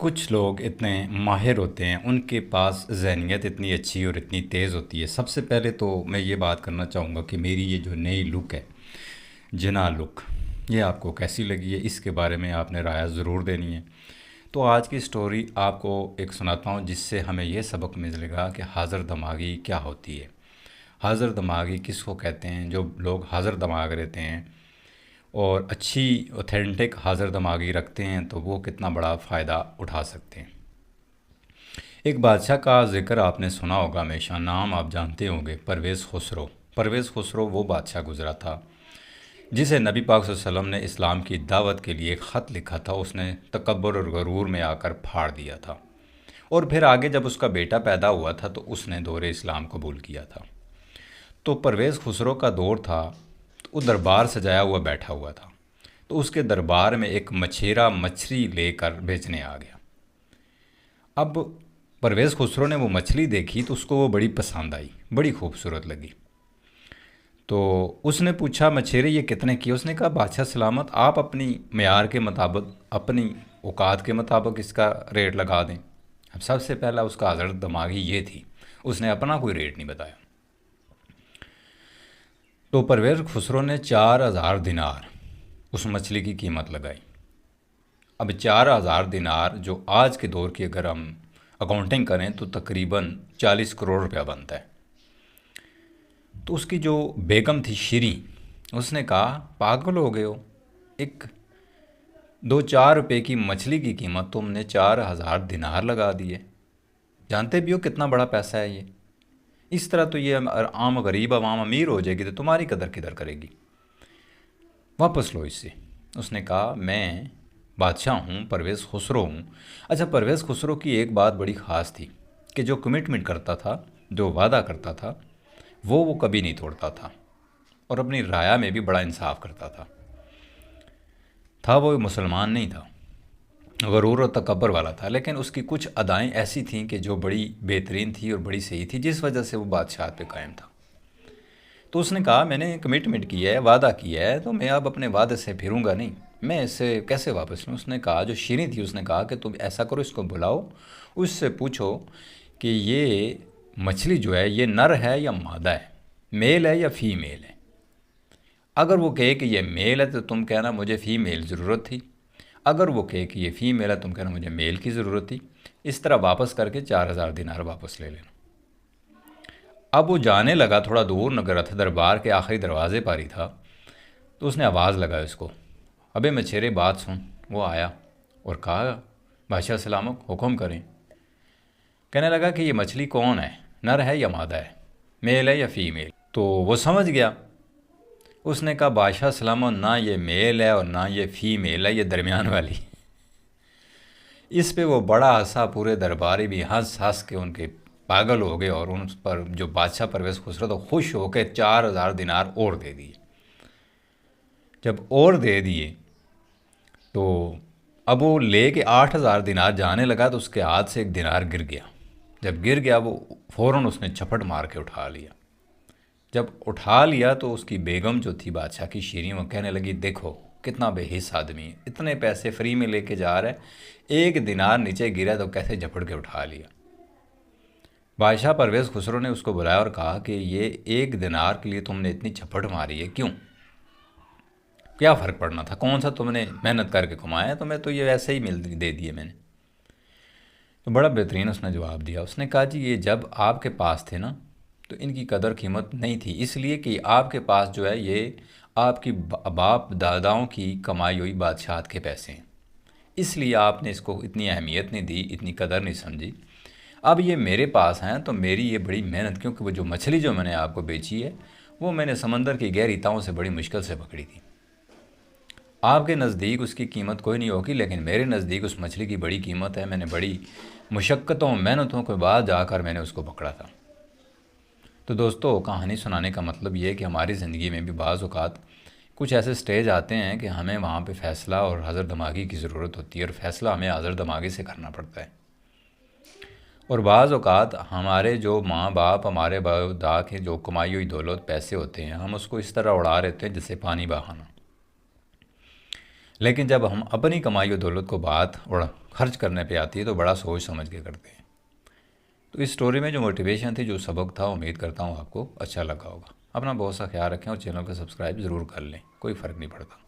कुछ लोग इतने माहिर होते हैं, उनके पास ज़हनियत इतनी अच्छी और इतनी तेज़ होती है। सबसे पहले तो मैं ये बात करना चाहूँगा कि मेरी ये जो नई लुक है, जिना लुक, ये आपको कैसी लगी है, इसके बारे में आपने राय ज़रूर देनी है। तो आज की स्टोरी आपको एक सुनाता हूँ जिससे हमें यह सबक मिलेगा कि हाज़िर दिमागी क्या होती है। हाज़िर दिमागी किसको कहते हैं? जो लोग हाज़िर दिमाग रहते हैं और अच्छी ऑथेंटिक हाज़िर दिमागी रखते हैं तो वो कितना बड़ा फ़ायदा उठा सकते हैं। एक बादशाह का ज़िक्र आपने सुना होगा, हमेशा नाम आप जानते होंगे, परवेज़ खुसरो। परवेज़ खुसरो वो बादशाह गुज़रा था जिसे नबी पाक सल्लल्लाहु अलैहि वसल्लम ने इस्लाम की दावत के लिए एक ख़त लिखा था। उसने तकब्बुर और गरूर में आकर फाड़ दिया था और फिर आगे जब उसका बेटा पैदा हुआ था तो उसने दौरे इस्लाम कबूल किया था। तो परवेज़ खुसरो का दौर था, तो वो दरबार सजाया हुआ बैठा हुआ था। तो उसके दरबार में एक मछेरा मछली लेकर बेचने आ गया। अब परवेज़ खुसरो ने वो मछली देखी तो उसको वो बड़ी पसंद आई, बड़ी खूबसूरत लगी। तो उसने पूछा, मछेरे ये कितने की? उसने कहा, बादशाह सलामत, आप अपनी मेयार के मुताबिक, अपनी औकात के मुताबिक इसका रेट लगा दें। अब सबसे पहला उसका हाज़िर दिमागी ये थी, उसने अपना कोई रेट नहीं बताया। तो परवेज़ खुसरो ने 4000 दिनार उस मछली की कीमत लगाई। अब 4000 दिनार जो आज के दौर की अगर हम अकाउंटिंग करें तो तकरीबन 40 करोड़ रुपया बनता है। तो उसकी जो बेगम थी शिरी, उसने कहा, पागल हो गए हो, एक 2-4 रुपए की मछली की कीमत तुमने 4000 दिनार लगा दिए। जानते भी हो कितना बड़ा पैसा है ये। इस तरह तो ये आम गरीब आवाम अमीर हो जाएगी तो तुम्हारी कदर किधर करेगी, वापस लो इससे। उसने कहा, मैं बादशाह हूँ, परवेज़ खुसरो हूँ। अच्छा, परवेज़ खुसरो की एक बात बड़ी ख़ास थी कि जो कमिटमेंट करता था, जो वादा करता था, वो कभी नहीं तोड़ता था और अपनी राया में भी बड़ा इंसाफ करता था। वो मुसलमान नहीं था, गरूर और तकब्बर वाला था, लेकिन उसकी कुछ अदाएँ ऐसी थीं कि जो बड़ी बेहतरीन थी और बड़ी सही थी, जिस वजह से वो बादशाहत पे कायम था। तो उसने कहा, मैंने कमिटमेंट किया है, वादा किया है, तो मैं अब अपने वादे से फिरूंगा नहीं, मैं इससे कैसे वापस लूँ। उसने कहा, जो शीरी थी, उसने कहा कि तुम ऐसा करो, इसको बुलाओ, उससे पूछो कि ये मछली जो है ये नर है या मादा है, मेल है या फीमेल है। अगर वो कहे कि ये मेल है तो तुम कहना मुझे फ़ीमेल ज़रूरत थी, अगर वो कहे कि ये फ़ीमेल है तुम कहना मुझे मेल की ज़रूरत थी। इस तरह वापस करके 4000 दिनार वापस ले लेना। अब वो जाने लगा, थोड़ा दूर नगर था, दरबार के आखिरी दरवाजे पर ही था। तो उसने आवाज़ लगाई उसको, अबे मछेरे बात सुन। वो आया और कहा, बादशाह सलामत, हुक्म करें। कहने लगा कि ये मछली कौन है, नर है या मादा है, मेल है या फ़ीमेल। तो वो समझ गया। उसने कहा, बादशाह सलामत, ना ये मेल है और ना ये फ़ीमेल है, ये दरमियान वाली। इस पे वो बड़ा हंसा, पूरे दरबारी भी हंस हंस के उनके पागल हो गए और उन पर जो बादशाह परवेज़ खुसरो तो खुश होकर 4000 दिनार और दे दिए। जब और दे दिए तो अब वो ले के 8000 दिनार जाने लगा तो उसके हाथ से एक दिनार गिर गया। जब गिर गया वो फ़ौरन उसने झपट मार के उठा लिया। जब उठा लिया तो उसकी बेगम जो थी बादशाह की शीरी, वो कहने लगी, देखो कितना बेहिस आदमी है, इतने पैसे फ्री में लेके जा रहा है, एक दिनार नीचे गिरा तो कैसे झपट के उठा लिया। बादशाह परवेज़ खुसरो ने उसको बुलाया और कहा कि ये एक दिनार के लिए तुमने इतनी झपट मारी है, क्यों, क्या फ़र्क पड़ना था, कौन सा तुमने मेहनत करके कमाया, तुम्हें तो ये वैसे ही मिल दे दिए मैंने। तो बड़ा बेहतरीन उसने जवाब दिया। उसने कहा, जी ये जब आपके पास थे ना तो इनकी कदर कीमत नहीं थी, इसलिए कि आपके पास जो है ये आपकी बाप दादाओं की कमाई हुई बादशाहत के पैसे हैं, इसलिए आपने इसको इतनी अहमियत नहीं दी, इतनी कदर नहीं समझी। अब ये मेरे पास हैं तो मेरी ये बड़ी मेहनत, क्योंकि वो जो मछली जो मैंने आपको बेची है वो मैंने समंदर की गहरी तावों से बड़ी मुश्किल से पकड़ी थी। आपके नज़दीक उसकी कीमत कोई नहीं होगी, लेकिन मेरे नज़दीक उस मछली की बड़ी कीमत है। मैंने बड़ी मुशक्क़तों मेहनतों के बाद जाकर मैंने उसको पकड़ा था। तो दोस्तों, कहानी सुनाने का मतलब ये है कि हमारी ज़िंदगी में भी बाज़ औक़ात कुछ ऐसे स्टेज आते हैं कि हमें वहाँ पे फ़ैसला और हाज़िर दिमागी की ज़रूरत होती है और फ़ैसला हमें हाज़िर दिमागी से करना पड़ता है। और बाज़ औक़ात हमारे जो माँ बाप, हमारे बाप दादा के जो कमाई हुई दौलत पैसे होते हैं, हम उसको इस तरह उड़ा लेते हैं जैसे पानी बहाना। लेकिन जब हम अपनी कमाई और दौलत को बात और खर्च करने पे आती है तो बड़ा सोच समझ के करते हैं। तो इस स्टोरी में जो मोटिवेशन थी, जो सबक था, उम्मीद करता हूँ आपको अच्छा लगा होगा। अपना बहुत सा ख्याल रखें और चैनल को सब्सक्राइब ज़रूर कर लें, कोई फ़र्क नहीं पड़ता।